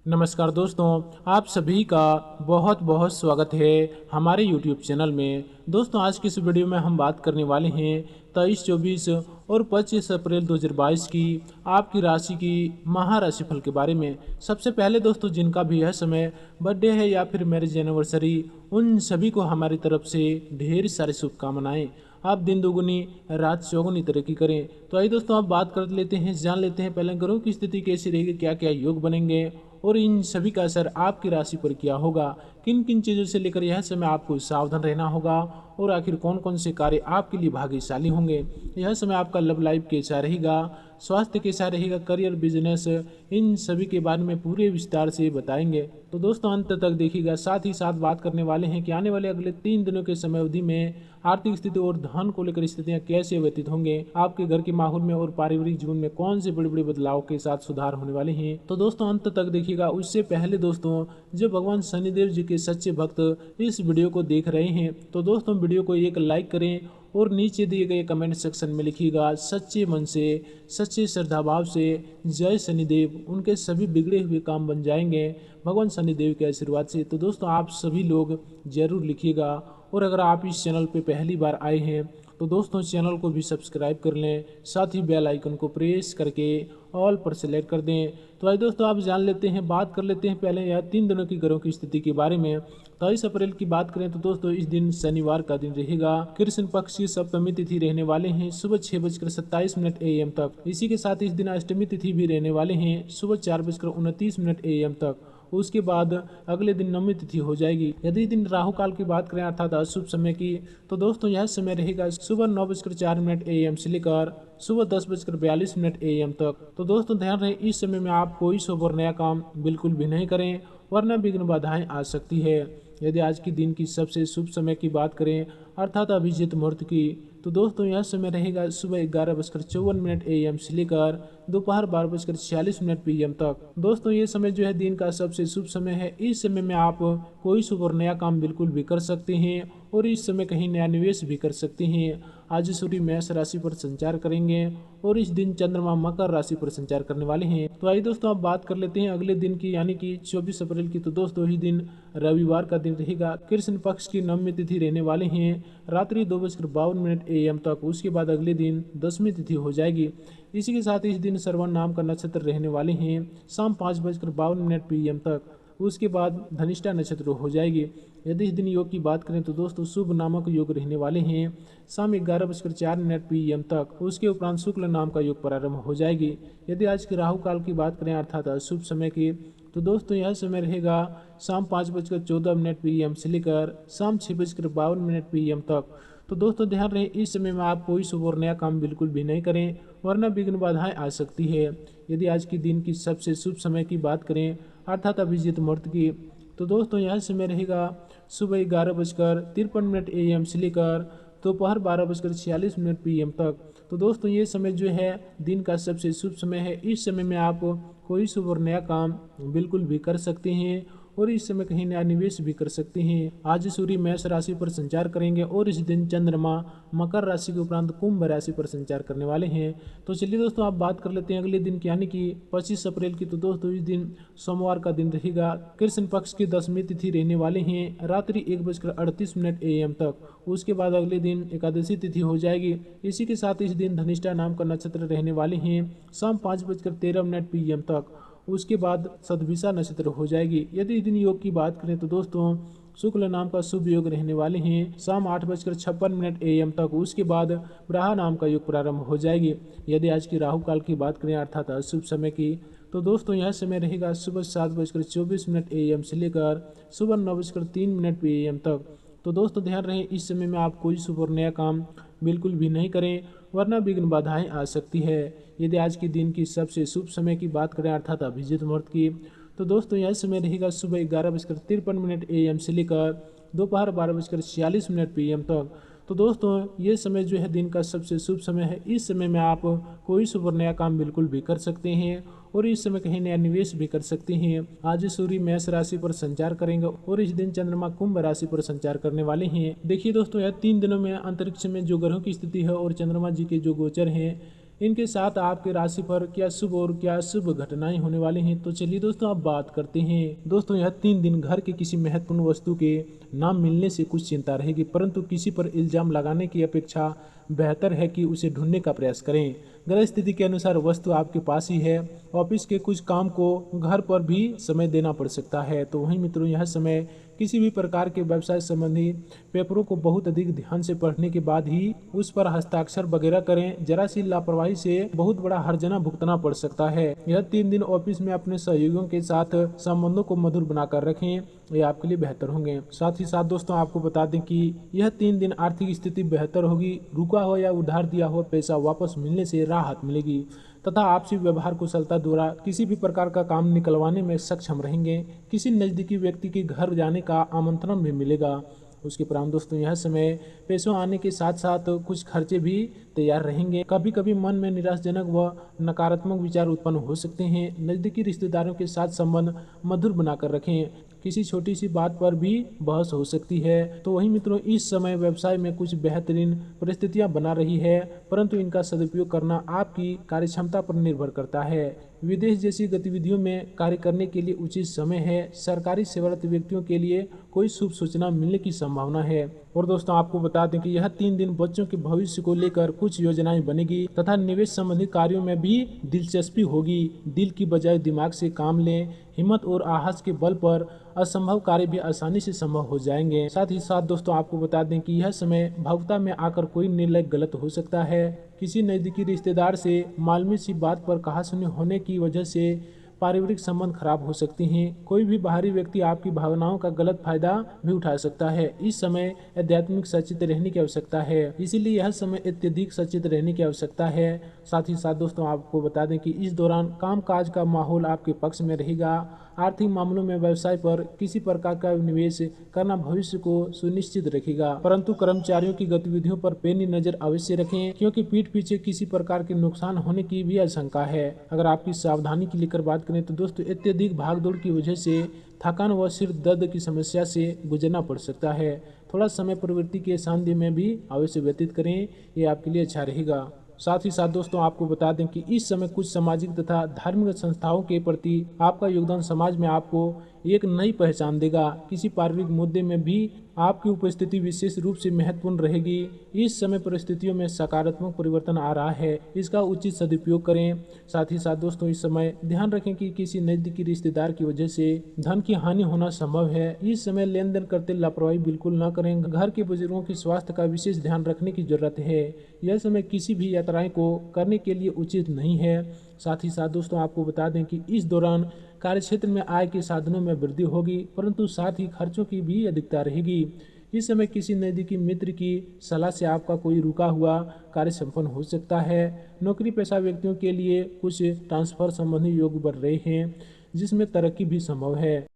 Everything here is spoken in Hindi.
नमस्कार दोस्तों, आप सभी का बहुत बहुत स्वागत है हमारे YouTube चैनल में। दोस्तों, आज की इस वीडियो में हम बात करने वाले हैं 23, 24 और 25 अप्रैल 2022 की आपकी राशि की महाराशिफल के बारे में। सबसे पहले दोस्तों, जिनका भी यह समय बर्थडे है या फिर मैरिज एनिवर्सरी, उन सभी को हमारी तरफ से ढेर सारी शुभकामनाएं। आप दिन दोगुनी रात चौगुनी तरक्की करें। तो आइए दोस्तों, आप बात कर लेते हैं, जान लेते हैं पहले ग्रहों की स्थिति कैसी रहेगी, क्या क्या योग बनेंगे और इन सभी का असर आपकी राशि पर क्या होगा, किन किन चीज़ों से लेकर यह समय आपको सावधान रहना होगा और आखिर कौन कौन से कार्य आपके लिए भाग्यशाली होंगे। यह समय आपका लव लाइफ कैसा रहेगा, स्वास्थ्य कैसा रहेगा, करियर, बिजनेस, इन सभी के बारे में पूरे विस्तार से बताएंगे। तो दोस्तों, अंत तक देखिएगा। साथ ही साथ बात करने वाले हैं कि आने वाले अगले 3 दिनों के समय अवधि में आर्थिक स्थिति और धन को लेकर स्थितियां कैसे व्यतीत होंगे, आपके घर के माहौल में और पारिवारिक जीवन में कौन से बड़े बड़े बदलाव के साथ सुधार होने वाले हैं। तो दोस्तों, अंत तक देखिएगा। उससे पहले दोस्तों, जो भगवान शनिदेव जी के सच्चे भक्त इस वीडियो को देख रहे हैं, तो दोस्तों वीडियो को एक लाइक करें और नीचे दिए गए कमेंट सेक्शन में लिखिएगा सच्चे मन से, सच्चे श्रद्धा भाव से, जय शनिदेव। उनके सभी बिगड़े हुए काम बन जाएंगे भगवान शनिदेव के आशीर्वाद से। तो दोस्तों, आप सभी लोग जरूर लिखिएगा। और अगर आप इस चैनल पे पहली बार आए हैं तो दोस्तों, चैनल को भी सब्सक्राइब कर लें, साथ ही बेल आइकन को प्रेस करके ऑल पर सेलेक्ट कर दें। तो आइए दोस्तों, आप जान लेते हैं, बात कर लेते हैं पहले यह 3 दिनों की ग्रहों की स्थिति के बारे में। 23 अप्रैल की बात करें तो दोस्तों, इस दिन शनिवार का दिन रहेगा। कृष्ण पक्ष की सप्तमी तिथि रहने वाले हैं सुबह 6:27 AM तक। इसी के साथ इस दिन अष्टमी तिथि भी रहने वाले हैं सुबह 4:29 AM तक। उसके बाद अगले दिन नवमी तिथि हो जाएगी। यदि दिन राहु काल की बात करें अर्थात अशुभ समय की, तो दोस्तों यह समय रहेगा सुबह 9:04 AM से लेकर सुबह 10:42 AM तक। तो दोस्तों, ध्यान रहे, इस समय में आप कोई शुभ और नया काम बिल्कुल भी नहीं करें, वरना विघ्न बाधाएं आ सकती है। यदि आज के दिन की सबसे शुभ समय की बात करें अर्थात अभिजीत मुहूर्त की, तो दोस्तों यह समय रहेगा सुबह 11:54 AM से लेकर दोपहर 12:46 PM तक। दोस्तों, ये समय जो है दिन का सबसे शुभ समय है। इस समय में आप कोई शुभ और नया काम बिल्कुल भी कर सकते हैं और इस समय कहीं नया निवेश भी कर सकते हैं। आज सूर्य मेष राशि पर संचार करेंगे और इस दिन चंद्रमा मकर राशि पर संचार करने वाले हैं। तो आइए दोस्तों, अब बात कर लेते हैं अगले दिन की, यानी कि 24 अप्रैल की। तो दोस्तों, ही दिन रविवार का दिन रहेगा। कृष्ण पक्ष की नवमी तिथि रहने वाले हैं रात्रि 2:52 AM तक। उसके बाद अगले दिन दसवीं तिथि हो जाएगी। इसी के साथ इस दिन श्रवण नाम का नक्षत्र रहने वाले हैं शाम 5:52 PM तक। उसके बाद धनिष्ठा नक्षत्र हो जाएगी। यदि इस दिन योग की बात करें तो दोस्तों, शुभ नामक योग रहने वाले हैं शाम 11:04 PM तक। उसके उपरांत शुक्ल नाम का योग प्रारंभ हो जाएगी। यदि आज के राहु काल की बात करें अर्थात अशुभ समय की, तो दोस्तों यह समय रहेगा शाम 5:14 PM से लेकर शाम 6:52 PM तक। तो दोस्तों, ध्यान रहे, इस समय में आप कोई शुभ और नया काम बिल्कुल भी नहीं करें, वरना विघ्न बाधाएं आ सकती है। यदि आज के दिन की सबसे शुभ समय की बात करें अर्थात अभिजीत मुहूर्त की, तो दोस्तों यह समय रहेगा सुबह 11:53 AM से लेकर दोपहर 12:46 PM तक। तो दोस्तों, ये समय जो है दिन का सबसे शुभ समय है। इस समय में आप कोई शुभ और नया काम बिल्कुल भी कर सकते हैं और इस समय कहीं नया निवेश भी कर सकते हैं। आज सूर्य मेष राशि पर संचार करेंगे और इस दिन चंद्रमा मकर राशि के उपरांत कुंभ राशि पर संचार करने वाले हैं। तो चलिए दोस्तों, आप बात कर लेते हैं अगले दिन की, यानी कि 25 अप्रैल की। तो दोस्तों, इस दिन सोमवार का दिन रहेगा। कृष्ण पक्ष की दसवीं तिथि रहने वाले हैं रात्रि 1:38 AM तक। उसके बाद अगले दिन एकादशी तिथि हो जाएगी। इसी के साथ इस दिन धनिष्ठा नाम का नक्षत्र रहने वाले हैं शाम 5:13 PM तक। उसके बाद सदभिषा नक्षत्र हो जाएगी। यदि इस दिन योग की बात करें तो दोस्तों, शुक्ल नाम का शुभ योग रहने वाले हैं शाम 8:56 AM तक। उसके बाद ब्राहा नाम का योग प्रारंभ हो जाएगी। यदि आज की राहु काल की बात करें अर्थात अशुभ समय की, तो दोस्तों यह समय रहेगा सुबह 7:24 AM से लेकर सुबह 9:03 PM तक। तो दोस्तों, ध्यान रहे, इस समय में आप कोई शुभ और नया काम बिल्कुल भी नहीं करें, वरना विघ्न बाधाएं आ सकती है। यदि आज के दिन की सबसे शुभ समय की बात करें अर्थात अभिजीत मुहूर्त की, तो दोस्तों यह समय रहेगा सुबह 11:53 AM से लेकर दोपहर 12:46 PM तक। तो दोस्तों, ये समय जो है दिन का सबसे शुभ समय है। इस समय में आप कोई शुभ और नया काम बिल्कुल भी कर सकते हैं और इस समय कहीं नया निवेश भी कर सकते हैं। आज सूर्य मेष राशि पर संचार करेंगे और इस दिन चंद्रमा कुंभ राशि पर संचार करने वाले हैं। देखिए दोस्तों, यह 3 दिनों में अंतरिक्ष में जो ग्रहों की स्थिति है और चंद्रमा जी के जो गोचर हैं, इनके साथ आपके राशि पर क्या शुभ और क्या अशुभ घटनाएं होने वाली हैं। तो चलिए दोस्तों अब बात करते हैं। दोस्तों यह 3 दिन घर के किसी महत्वपूर्ण वस्तु के नाम मिलने से कुछ चिंता रहेगी, परंतु किसी पर इल्जाम लगाने की अपेक्षा बेहतर है कि उसे ढूंढने का प्रयास करें। ग्रह स्थिति के अनुसार वस्तु आपके पास ही है। ऑफिस के कुछ काम को घर पर भी समय देना पड़ सकता है। तो वहीं मित्रों यह समय किसी भी प्रकार के व्यवसाय संबंधी पेपरों को बहुत अधिक ध्यान से पढ़ने के बाद ही उस पर हस्ताक्षर वगैरह करें। जरा सी लापरवाही से बहुत बड़ा हर्जाना भुगतना पड़ सकता है। यह 3 दिन ऑफिस में अपने सहयोगियों के साथ संबंधों को मधुर बनाकर रखें, ये आपके लिए बेहतर होंगे। साथ ही साथ दोस्तों आपको बता दें कि यह 3 दिन आर्थिक स्थिति बेहतर होगी। रुका हुआ या उधार दिया हुआ पैसा वापस मिलने से राहत मिलेगी तथा आपसी व्यवहार कुशलता द्वारा किसी भी प्रकार का काम निकलवाने में सक्षम रहेंगे। किसी नजदीकी व्यक्ति के घर जाने का आमंत्रण भी मिलेगा। उसके उपरांत दोस्तों यह समय पैसों आने के साथ साथ कुछ खर्चे भी तैयार रहेंगे। कभी कभी मन में निराशाजनक व नकारात्मक विचार उत्पन्न हो सकते हैं। नजदीकी रिश्तेदारों के साथ संबंध मधुर बनाकर रखें। किसी छोटी सी बात पर भी बहस हो सकती है। तो वहीं मित्रों इस समय व्यवसाय में कुछ बेहतरीन परिस्थितियां बना रही है, परंतु इनका सदुपयोग करना आपकी कार्यक्षमता पर निर्भर करता है। विदेश जैसी गतिविधियों में कार्य करने के लिए उचित समय है। सरकारी सेवारत व्यक्तियों के लिए कोई शुभ सूचना मिलने की संभावना है। और दोस्तों आपको बता दें कि यह 3 दिन बच्चों के भविष्य को लेकर कुछ योजनाएं बनेगी तथा निवेश संबंधी कार्यों में भी दिलचस्पी होगी। दिल की बजाय दिमाग से काम लें। हिम्मत और साहस के बल पर असंभव कार्य भी आसानी से संभव हो जाएंगे। साथ ही साथ दोस्तों आपको बता दें कि यह समय भावुकता में आकर कोई निर्णय गलत हो सकता है। किसी नजदीकी रिश्तेदार से मालूमी सी बात पर कहासुनी होने की वजह से पारिवारिक संबंध खराब हो सकते हैं। कोई भी बाहरी व्यक्ति आपकी भावनाओं का गलत फायदा भी उठा सकता है। इस समय आध्यात्मिक सचेत रहने की आवश्यकता है, इसीलिए यह समय अत्यधिक सचेत रहने की आवश्यकता है। साथ ही साथ दोस्तों आपको बता दें कि इस दौरान कामकाज का माहौल आपके पक्ष में रहेगा। आर्थिक मामलों में व्यवसाय पर किसी प्रकार का निवेश करना भविष्य को सुनिश्चित रखेगा, परंतु कर्मचारियों की गतिविधियों पर पैनी नजर अवश्य रखें, क्योंकि पीठ पीछे किसी प्रकार के नुकसान होने की भी आशंका है। अगर आपकी सावधानी की लेकर बात करें तो दोस्तों अत्यधिक भागदौड़ की वजह से थकान व सिर दर्द की समस्या से गुजरना पड़ सकता है। थोड़ा समय प्रवृत्ति के शांति में भी अवश्य व्यतीत करें, ये आपके लिए अच्छा रहेगा। साथ ही साथ दोस्तों आपको बता दें कि इस समय कुछ सामाजिक तथा धार्मिक संस्थाओं के प्रति आपका योगदान समाज में आपको एक नई पहचान देगा। किसी पारिवारिक मुद्दे में भी आपकी उपस्थिति विशेष रूप से महत्वपूर्ण रहेगी। इस समय परिस्थितियों में सकारात्मक परिवर्तन आ रहा है, इसका उचित सदुपयोग करें। साथ ही साथ दोस्तों इस समय ध्यान रखें कि किसी नजदीकी रिश्तेदार की वजह से धन की हानि होना संभव है। इस समय लेन देन करते लापरवाही बिल्कुल न करें। घर के बुजुर्गों के स्वास्थ्य का विशेष ध्यान रखने की जरूरत है। यह समय किसी भी यात्राएं को करने के लिए उचित नहीं है। साथ ही साथ दोस्तों आपको बता दें कि इस दौरान कार्यक्षेत्र में आय के साधनों में वृद्धि होगी, परंतु साथ ही खर्चों की भी अधिकता रहेगी। इस समय किसी नजदीकी मित्र की सलाह से आपका कोई रुका हुआ कार्य संपन्न हो सकता है। नौकरी पेशा व्यक्तियों के लिए कुछ ट्रांसफर संबंधी योग बढ़ रहे हैं, जिसमें तरक्की भी संभव है।